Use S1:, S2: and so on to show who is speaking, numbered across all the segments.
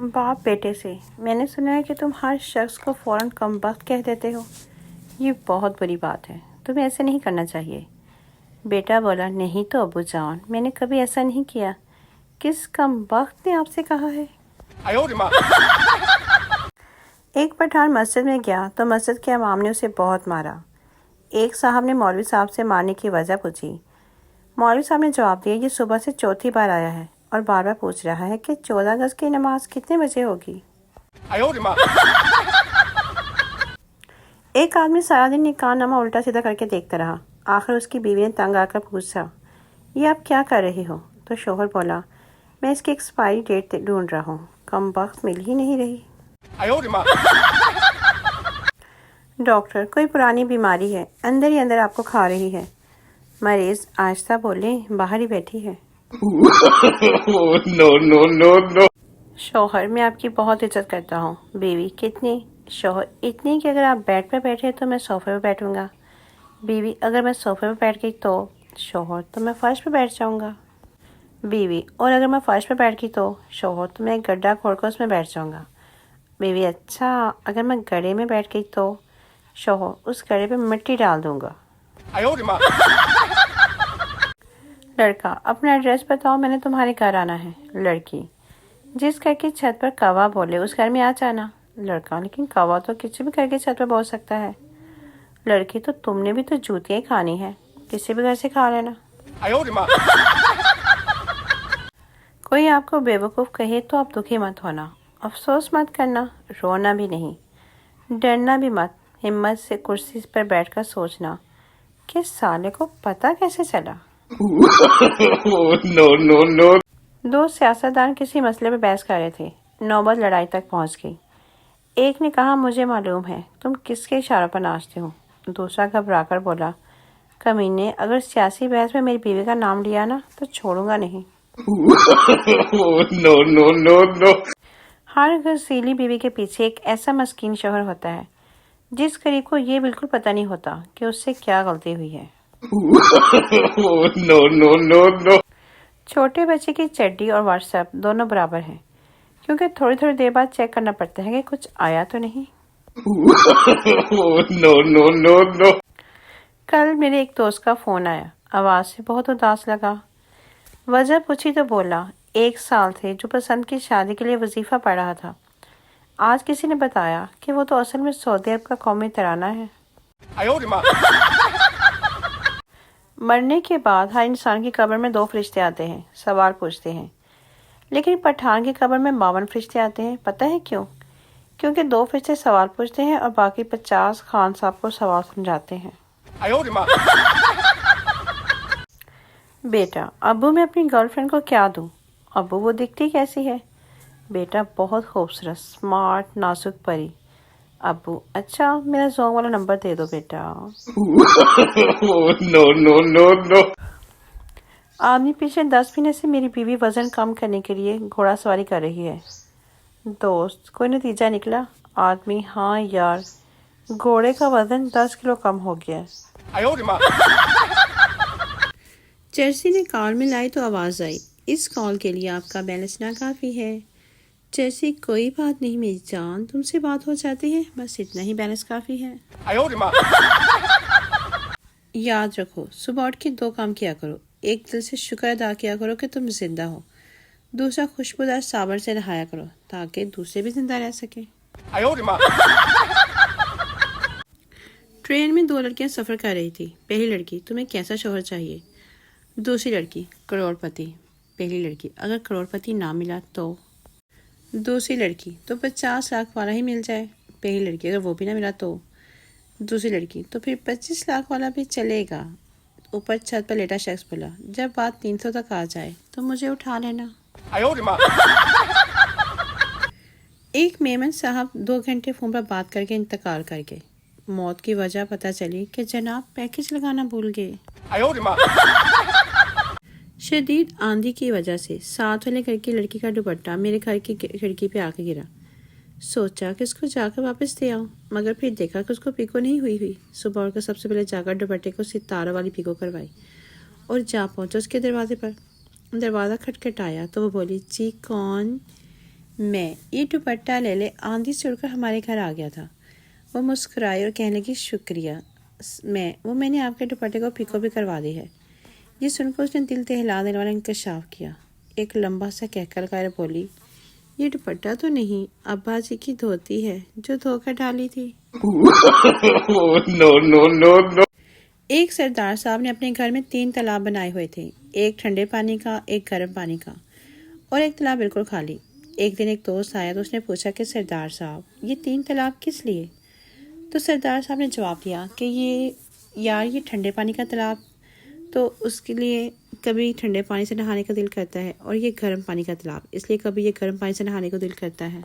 S1: बाप बेटे से, मैंने सुना है कि तुम हर शख्स को फ़ौरन कमबख्त कह देते हो। ये बहुत बुरी बात है, तुम्हें ऐसे नहीं करना चाहिए। बेटा बोला, नहीं तो अब्बू जान, मैंने कभी ऐसा नहीं किया। किस कमबख्त ने आपसे कहा है? एक पठान मस्जिद में गया तो मस्जिद के इमाम ने उसे बहुत मारा। एक साहब ने मौलवी साहब से मारने की वजह पूछी। मौलवी साहब ने जवाब दिया, ये सुबह से चौथी बार आया है और बार बार पूछ रहा है कि 14 अगस्त की नमाज कितने बजे होगी। एक आदमी सारा दिन निकाहनामा उल्टा सीधा करके देखता रहा। आखिर उसकी बीवी ने तंग आकर पूछा, ये आप क्या कर रही हो? तो शोहर बोला, मैं इसकी एक्सपायरी डेट ढूंढ रहा हूँ, कमबख्त मिल ही नहीं रही। डॉक्टर, कोई पुरानी बीमारी है, अंदर ही अंदर आपको खा रही है। मरीज आहिस्ता बोले, बाहर ही बैठी है।
S2: No.
S1: शौहर, मैं आपकी बहुत इज्जत करता हूँ। बीवी, कितनी? शौहर, इतनी कि अगर आप बेड पर बैठे तो मैं सोफे पर बैठूंगा। बीवी, अगर मैं सोफे पर बैठ गई तो? शौहर, तो मैं फर्श पर बैठ जाऊंगा। बीवी, और अगर मैं फर्श पर बैठ गई तो? शौहर, तो मैं एक गड्ढा खोदकर उसमें बैठ जाऊंगा। बीवी, अच्छा, अगर मैं गड्ढे में बैठ गई तो? शौहर, उस गड्ढे पे मिट्टी डाल दूंगा। लड़का, अपना एड्रेस बताओ, मैंने तुम्हारे घर आना है। लड़की, जिस घर की छत पर कौवा बोले उस घर में आ जाना। लड़का, लेकिन कौवा तो किसी भी घर की छत पर बोल सकता है। लड़की, तो तुमने भी तो जूतियाँ ही खानी है, किसी भी घर से खा लेना। कोई आपको बेवकूफ़ कहे तो आप दुखी मत होना, अफसोस मत करना, रोना भी नहीं, डरना भी मत। हिम्मत से कुर्सी पर बैठकर सोचना कि साले को पता कैसे चला।
S2: No.
S1: दो सियासतदान किसी मसले पर बहस कर रहे थे। नौबत लड़ाई तक पहुंच गई। एक ने कहा, मुझे मालूम है तुम किसके इशारों पर नाचते हो। दूसरा घबराकर बोला, कमीने, अगर सियासी बहस में मेरी बीवी का नाम लिया ना तो छोड़ूंगा नहीं।
S2: No.
S1: हर गजीली बीवी के पीछे एक ऐसा मस्कीन शौहर होता है जिस गरीब को ये बिल्कुल पता नहीं होता कि उससे क्या गलती हुई है।
S2: No.
S1: छोटे बच्चे की चड्डी और व्हाट्सएप दोनों बराबर हैं, क्योंकि थोड़ी थोड़ी देर बाद चेक करना पड़ता है कि कुछ आया तो नहीं।
S2: No.
S1: कल मेरे एक दोस्त का फ़ोन आया, आवाज़ से बहुत उदास लगा। वजह पूछी तो बोला, 1 साल थे जो पसंद की शादी के लिए वजीफ़ा पढ़ रहा था। आज किसी ने बताया कि वो तो असल में सऊदी अरब का कौमी तराना है। मरने के बाद हर इंसान की कब्र में 2 फरिश्ते आते हैं, सवाल पूछते हैं। लेकिन पठान की कब्र में 52 फरिश्ते आते हैं। पता है क्यों? क्योंकि 2 फरिश्ते सवाल पूछते हैं और बाकी 50 खान साहब को सवाल समझाते हैं। बेटा, अब्बू, मैं अपनी गर्लफ्रेंड को क्या दूं? अब्बू, वो दिखती कैसी है? बेटा, बहुत खूबसूरत, स्मार्ट, नाजुक परी। अब्बू, अच्छा, मेरा जोंग वाला नंबर दे दो बेटा।
S2: No.
S1: आदमी पिछले 10 महीने से मेरी बीवी वजन कम करने के लिए घोड़ा सवारी कर रही है। दोस्त, कोई नतीजा निकला? आदमी, हाँ यार, घोड़े का वजन 10 किलो कम हो गया है। चर्ची ने कॉल मिलाई तो आवाज़ आई, इस कॉल के लिए आपका बैलेंस नाकाफ़ी है। चर्ची, कोई बात नहीं मेरी जान, तुमसे बात हो जाती है, बस इतना ही बैलेंस काफ़ी है। याद रखो, सुबह उठ के 2 काम किया करो। एक, दिल से शुक्र अदा किया करो कि तुम जिंदा हो। दूसरा, खुशबूदार साबुन से नहाया करो ताकि दूसरे भी जिंदा रह सके। ट्रेन में 2 लड़कियां सफ़र कर रही थी। पहली लड़की, तुम्हें कैसा शौहर चाहिए? दूसरी लड़की, करोड़पति। पहली लड़की, अगर करोड़पति ना मिला तो? दूसरी लड़की, तो 50 लाख वाला ही मिल जाए। पहली लड़की, अगर वो भी ना मिला तो? दूसरी लड़की, तो फिर 25 लाख वाला भी चलेगा। ऊपर छत पर लेटा शख्स बोला, जब बात 300 तक आ जाए तो मुझे उठा लेना। एक मेमन साहब 2 घंटे फ़ोन पर बात करके इंतकाल कर गए। मौत की वजह पता चली कि जनाब पैकेज लगाना भूल गए। शदीद आंधी की वजह से साथ वाले घर की लड़की का दुपट्टा मेरे घर की खिड़की पे आके गिरा। सोचा कि उसको जाकर वापस दे आऊँ, मगर फिर देखा कि उसको पिको नहीं हुई। सुबह उठकर सबसे पहले जाकर दुपट्टे को सितारों वाली पिको करवाई और जा पहुँचा उसके दरवाजे पर। दरवाज़ा खटखटाया तो वो बोली, जी कौन? میں یہ دوپٹہ لے لے آندھی سے اڑ کر ہمارے گھر آ گیا تھا۔ وہ مسکرائی اور کہنے لگی شکریہ، میں نے آپ کے دوپٹے کو پکو بھی کروا دی ہے۔ یہ سن کر اس نے دل دہلا دینے والا انکشاف کیا۔ ایک لمبا سا کہکا لگایا بولی، یہ دوپٹہ تو نہیں، ابا جی کی دھوتی ہے جو دھو کر ڈالی تھی۔
S2: No.
S1: ایک سردار صاحب نے اپنے گھر میں 3 تالاب بنائے ہوئے تھے، ایک ٹھنڈے پانی کا، ایک گرم پانی کا اور ایک تالاب بالکل خالی۔ ایک دن ایک دوست آیا تو اس نے پوچھا کہ سردار صاحب یہ 3 تالاب کس لیے؟ تو سردار صاحب نے جواب دیا کہ یہ ٹھنڈے پانی کا تالاب تو اس کے لیے کبھی ٹھنڈے پانی سے نہانے کا دل کرتا ہے، اور یہ گرم پانی کا تالاب اس لیے کبھی یہ گرم پانی سے نہانے کو دل کرتا ہے۔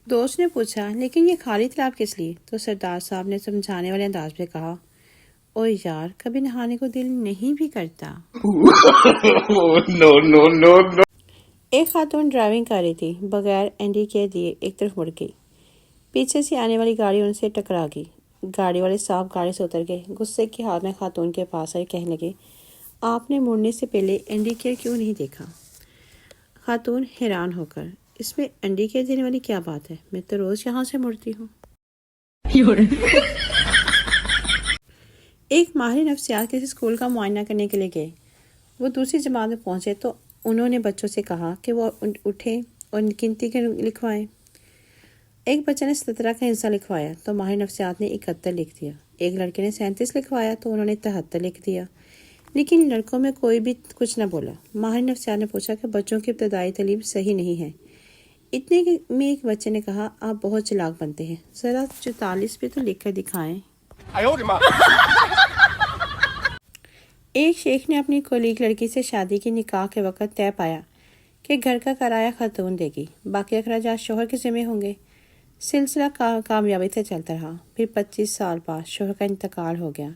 S1: دوست نے پوچھا لیکن یہ خالی تالاب کس لیے؟ تو سردار صاحب نے سمجھانے والے انداز میں کہا، او یار کبھی نہانے کو دل نہیں بھی کرتا۔
S2: No.
S1: ایک خاتون ڈرائیونگ کر رہی تھی، بغیر انڈیکیٹر دیے ایک طرف مڑ گئی۔ پیچھے سے آنے والی گاڑی ان سے ٹکرا گئی۔ گاڑی والے صاحب گاڑی سے اتر گئے، غصے کے حال میں خاتون کے پاس آئے، کہنے لگے، آپ نے مڑنے سے پہلے انڈیکیٹر کیوں نہیں دیکھا؟ خاتون حیران ہو کر، اس میں انڈیکیٹر دینے والی کیا بات ہے، میں تو روز یہاں سے مڑتی ہوں۔ ایک ماہر نفسیات کسی اسکول کا معائنہ کرنے کے لیے گئے۔ وہ دوسری جماعت میں پہنچے تو انہوں نے بچوں سے کہا کہ وہ اٹھیں اور گنتی کے لکھوائیں۔ ایک بچے نے 17 کا حصہ لکھوایا تو ماہر نفسیات نے 71 لکھ دیا۔ ایک لڑکے نے 37 لکھوایا تو انہوں نے 73 لکھ دیا، لیکن لڑکوں میں کوئی بھی کچھ نہ بولا۔ ماہر نفسیات نے پوچھا کہ بچوں کی ابتدائی تعلیم صحیح نہیں ہے۔ اتنے میں ایک بچے نے کہا، آپ بہت چلاک بنتے ہیں، ذرا 44 پہ تو لکھ کر دکھائیں۔ ایک شیخ نے اپنی کولیگ لڑکی سے شادی کی نکاح کے وقت طے پایا کہ گھر کا کرایہ خاتون دے گی، باقی اخراجات شوہر کے ذمہ ہوں گے۔ سلسلہ کامیابی سے چلتا رہا۔ پھر 25 سال بعد شوہر کا انتقال ہو گیا۔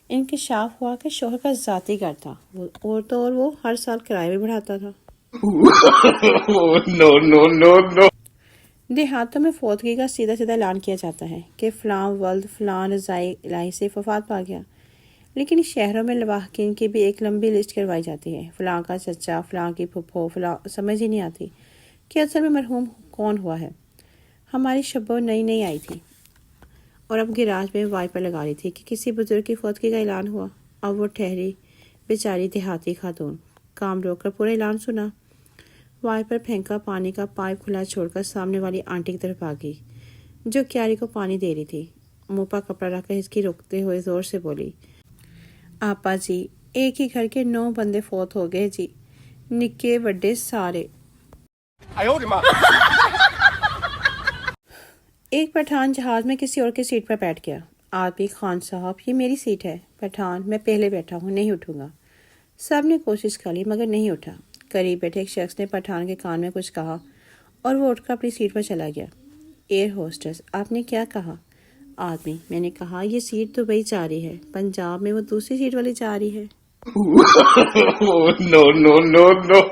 S1: انکشاف ہوا کہ شوہر کا ذاتی گھر تھا اور وہ ہر سال کرایہ بھی بڑھاتا تھا۔
S2: No.
S1: دیہاتوں میں فوتگی کا سیدھا اعلان کیا جاتا ہے کہ فلاں ولد فلاں رضائی الہی سے وفات پا گیا، لیکن شہروں میں لواحقین کی بھی ایک لمبی لسٹ کروائی جاتی ہے، فلاں کا چچا، فلاں کی پھپھو، فلاں، سمجھ ہی نہیں آتی کہ اصل میں مرحوم کون ہوا ہے۔ ہماری شبو نئی آئی تھی اور اب گراج میں وائپر لگا رہی تھی کہ کسی بزرگ کی فوتگی کا اعلان ہوا۔ اب وہ ٹھہری بیچاری دیہاتی خاتون، کام روک کر پورا اعلان سنا، وائپر پھینکا، پانی کا پائپ کھلا چھوڑ کر سامنے والی آنٹی کی طرف آگئی جو کیاری کو پانی دے رہی تھی۔ منہ پر کپڑا رکھ کر اس کی روکتے ہوئے زور سے بولی، آپا جی ایک ہی گھر کے 9 بندے فوت ہو گئے جی، نکے وڈے سارے۔ ایک پٹھان جہاز میں کسی اور کی سیٹ پر بیٹھ گیا۔ آدمی، خان صاحب یہ میری سیٹ ہے۔ پٹھان، میں پہلے بیٹھا ہوں، نہیں اٹھوں گا۔ سب نے کوشش کر لی مگر نہیں اٹھا۔ قریب بیٹھے ایک شخص نے پٹھان کے کان میں کچھ کہا اور وہ اٹھ کر اپنی سیٹ پر چلا گیا۔ ایئر ہوسٹس، آپ نے کیا کہا؟ آدمی، میں نے کہا یہ سیٹ دبئی جا رہی ہے، پنجاب میں وہ دوسری سیٹ والی جا رہی ہے۔
S2: No.